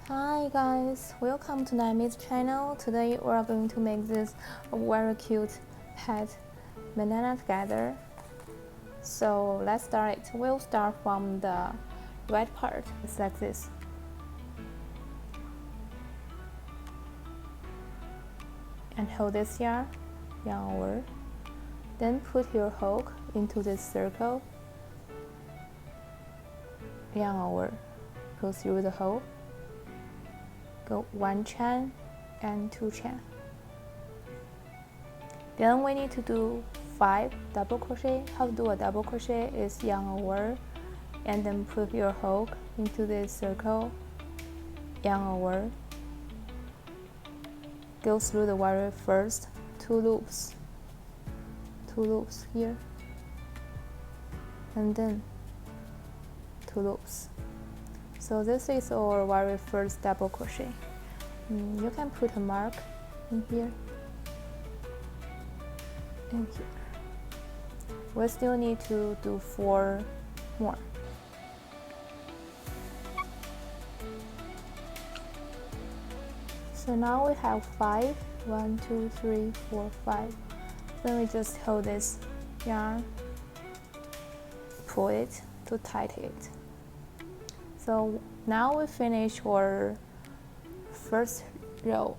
Hi guys, welcome to Naomi's channel. Today we are going to make this very cute pet banana together. So let's start it. We'll start from the right part. It's like this. And hold this yarn over. Then put your hook into this circle. Yarn over. Go through the hole. Go 1 chain and 2 chain. Then we need to do 5 double crochet. How to do a double crochet is yarn over and then put your hook into this circle, yarn over, go through the very first 2 loops here, and then 2 loops. So this is our very first double crochet. You can put a mark in here and here. We still need to do 4 more. So now we have 5. 1, 2, 3, 4, 5. Then we just hold this yarn, pull it to tighten it. So now we finish our first row.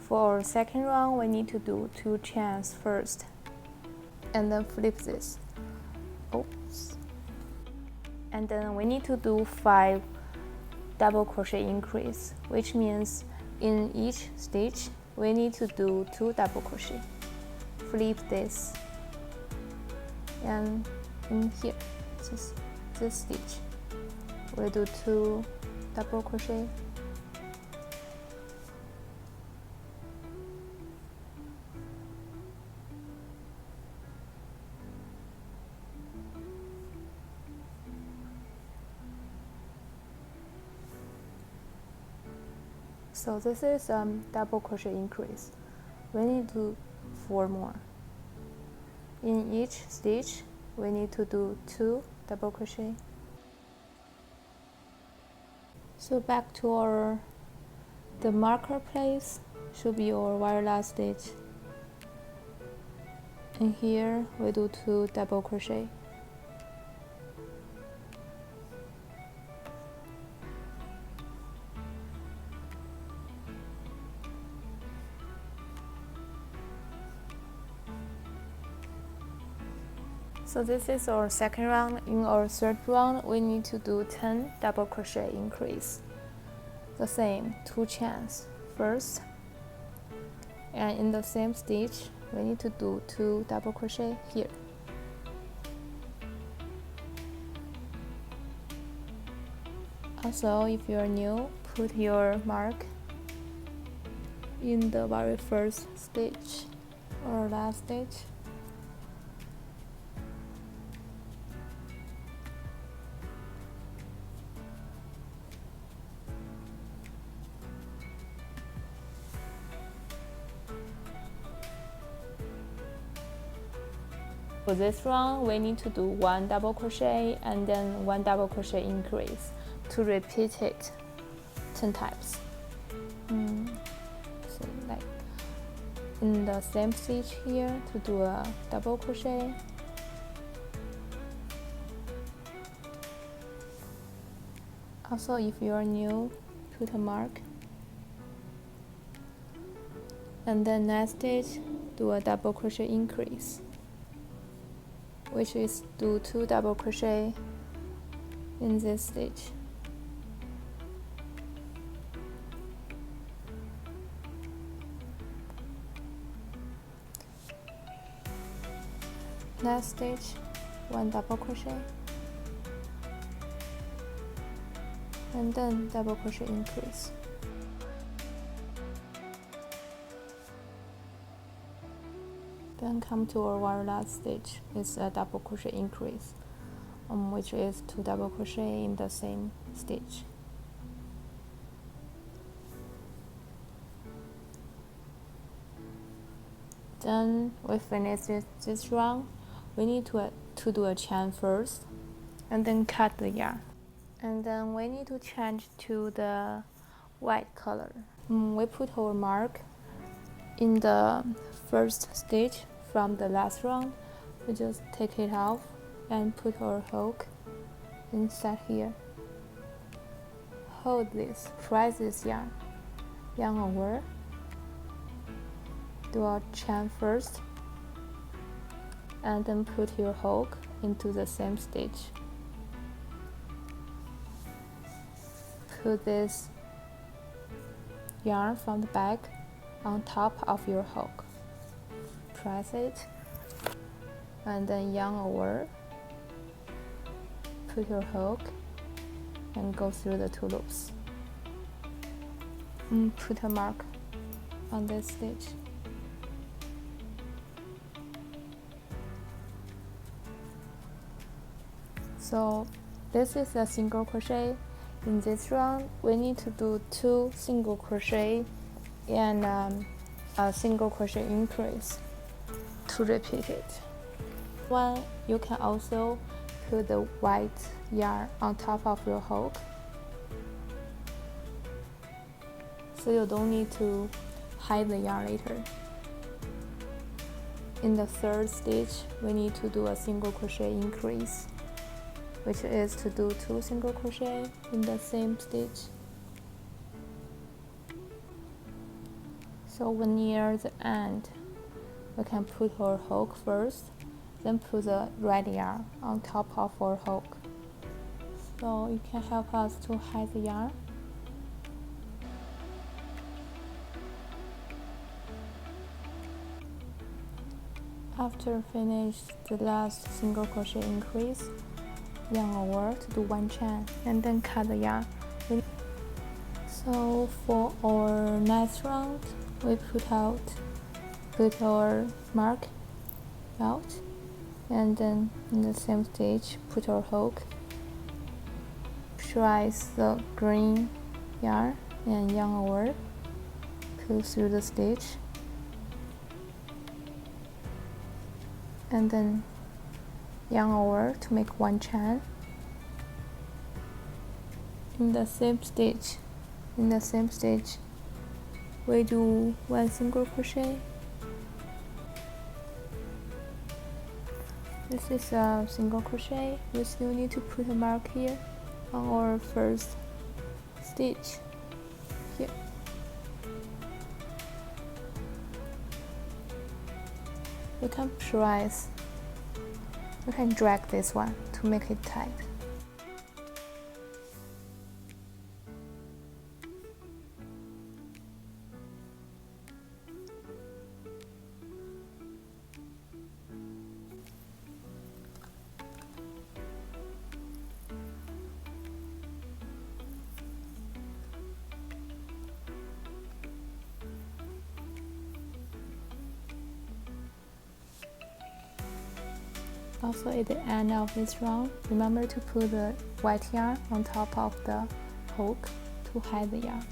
For our second round, we need to do 2 chains first, and then flip this. Oops. And then we need to do 5 double crochet increase, which means in each stitch we need to do 2 double crochet. Flip this, and in here, this stitch, we do 2 double crochet. So this is double crochet increase. We need to do 4 more. In each stitch, we need to do 2 double crochet. So back to the marker place should be our very last stitch. And here we do 2 double crochet. So this is our second round. In our third round, we need to do 10 double crochet increase. The same, 2 chains first, and in the same stitch, we need to do 2 double crochet here. Also, if you are new, put your mark in the very first stitch or last stitch. For this round, we need to do 1 double crochet and then 1 double crochet increase to repeat it 10 times. So like in the same stitch here to do a double crochet. Also, if you are new, put a mark. And then next stitch, do a double crochet increase, which is do 2 double crochet in this stitch. Next stitch, 1 double crochet, and then double crochet increase. Then come to our very last stitch is a double crochet increase, which is 2 double crochet in the same stitch. Then we finish this round. We need to do a chain first, and then cut the yarn. And then we need to change to the white color. We put our mark in the first stitch from the last round. We just take it off and put our hook inside here. Hold this, press this yarn over, do a chain first, and then put your hook into the same stitch. Put this yarn from the back on top of your hook. Press it, and then yarn over, put your hook, and go through the 2 loops. Put a mark on this stitch. So this is a single crochet. In this round, we need to do 2 single crochet and a single crochet increase to repeat it. You can also put the white yarn on top of your hook, so you don't need to hide the yarn later. In the 3rd stitch, we need to do a single crochet increase, which is to do 2 single crochet in the same stitch. So when near the end, we can put our hook first, then put the red yarn on top of our hook. So it can help us to hide the yarn. After finish the last single crochet increase, yarn over to do 1 chain and then cut the yarn. So for our next round, we put our mark out, and then in the same stitch put our hook, press the green yarn and yarn over, pull through the stitch, and then yarn over to make 1 chain. In the same stitch, we do 1 single crochet. This is a single crochet. We still need to put a mark here on our first stitch here. We can drag this one to make it tight. Also, at the end of this round, remember to put the white yarn on top of the hook to hide the yarn.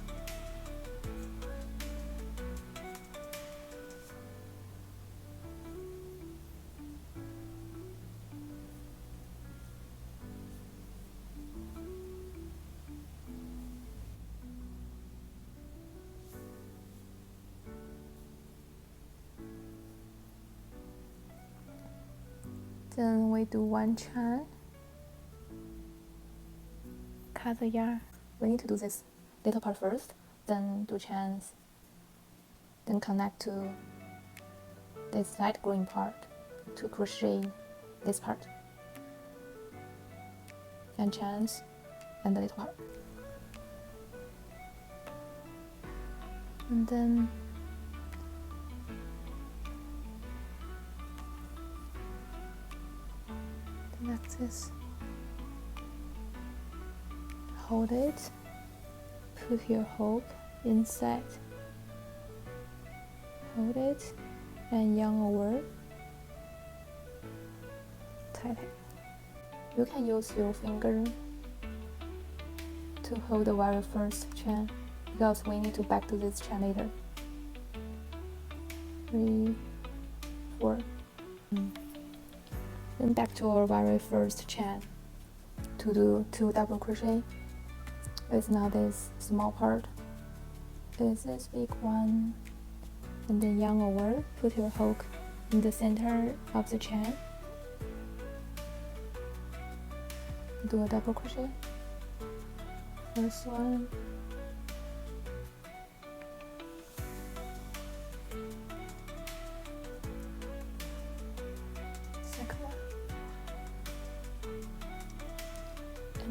Then we do 1 chain, cut the yarn. We need to do this little part first, then do chains, then connect to this light green part to crochet this part, and chains and the little part. And then like this. Hold it, put your hook inside, hold it, and yarn over, tighten. You can use your finger to hold the very first chain, because we need to back to this chain later. 3, 4. Then back to our very first chain to do 2 double crochet with now this small part is this big one, and then yarn over, put your hook in the center of the chain, do a double crochet, first one, second one,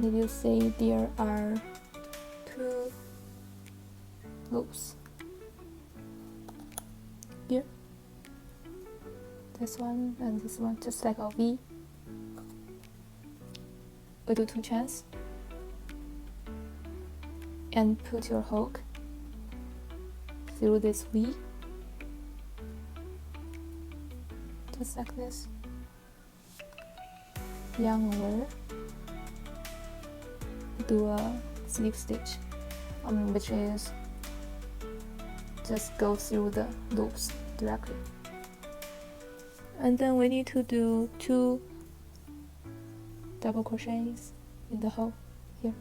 and you see there are 2 loops here, this one and this one, just like a V. We do 2 chains and put your hook through this V, just like this, yarn over, do a slip stitch, which is just go through the loops directly. And then we need to do 2 double crochets in the hole here.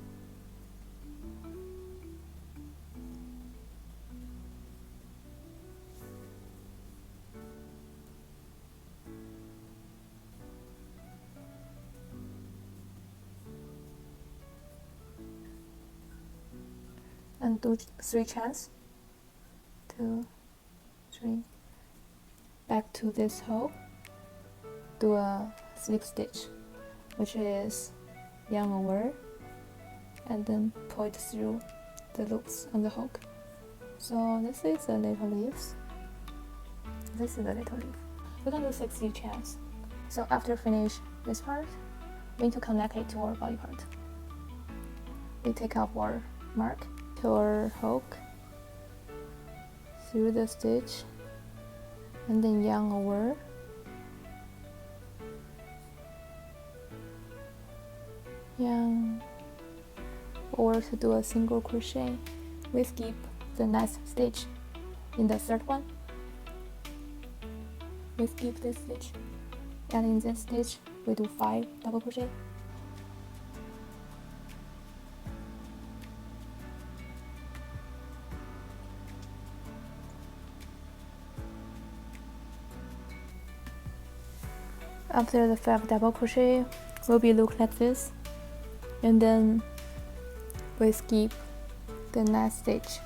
And do 3 chains, 2, 3, back to this hole, do a slip stitch, which is yarn over and then pull it through the loops on the hook. So this is the little leaves, this is the little leaf. We can do 60 chains. So after finish this part, we need to connect it to our body part. We take off our mark, our hook through the stitch, and then yarn over, yarn over to do a single crochet. We skip the next stitch in the third one. We skip this stitch, and in this stitch we do 5 double crochet. After the 5 double crochet will be look like this, and then we skip the next stitch.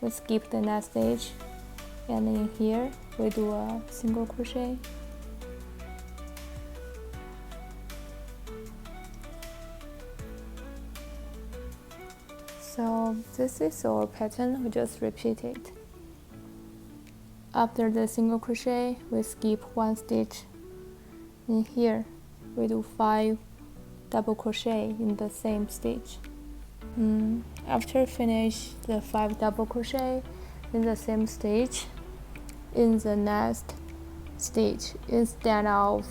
We skip the next stitch, and in here we do a single crochet. So this is our pattern, we just repeat it. After the single crochet, we skip 1 stitch. In here, we do 5 double crochet in the same stitch. After finish the 5 double crochet in the same stitch, in the next stitch, instead of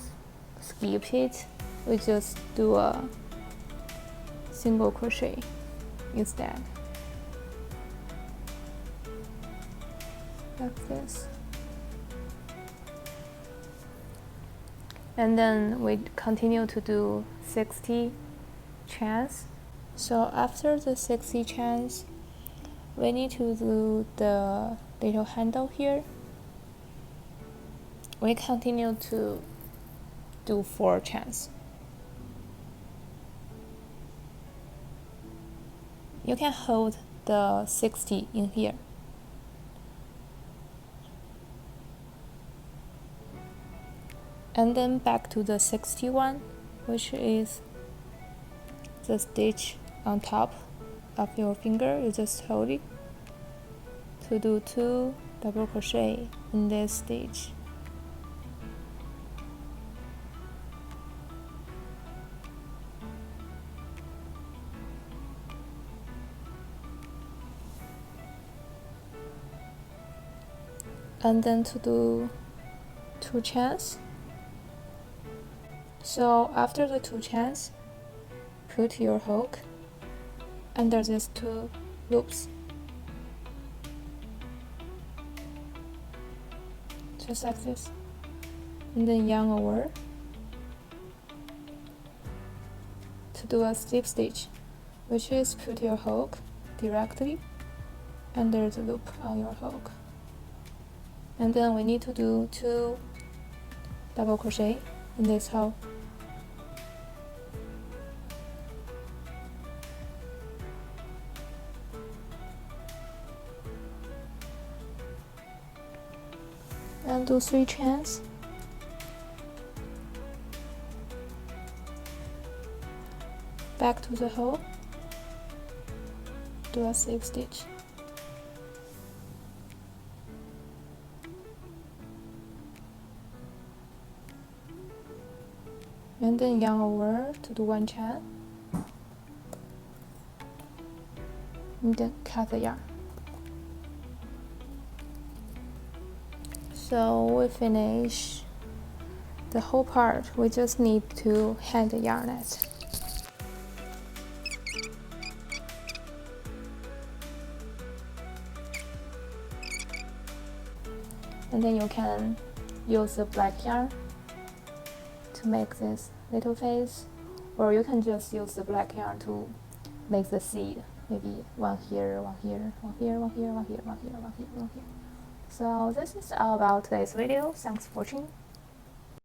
skip it, we just do a single crochet instead. Like this, and then we continue to do 60 chains. So after the 60 chains, we need to do the little handle here. We continue to do 4 chains. You can hold the 60 in here. And then back to the 61, which is the stitch on top of your finger. You just hold it to do 2 double crochet in this stitch. And then to do 2 chains. So after the 2 chains, put your hook under these 2 loops, just like this, and then yarn over to do a slip stitch, which is put your hook directly under the loop on your hook. And then we need to do 2 double crochet in this hole. And do 3 chains. Back to the hole, do a slip stitch. And then yarn over to do 1 chain. And then cut the yarn. So we finish the whole part. We just need to hang the yarn net. And then you can use the black yarn to make this little face, or you can just use the black yarn to make the seed. Maybe one here, one here, one here, one here, one here, one here, one here, one here. So this is all about today's video. Thanks for watching.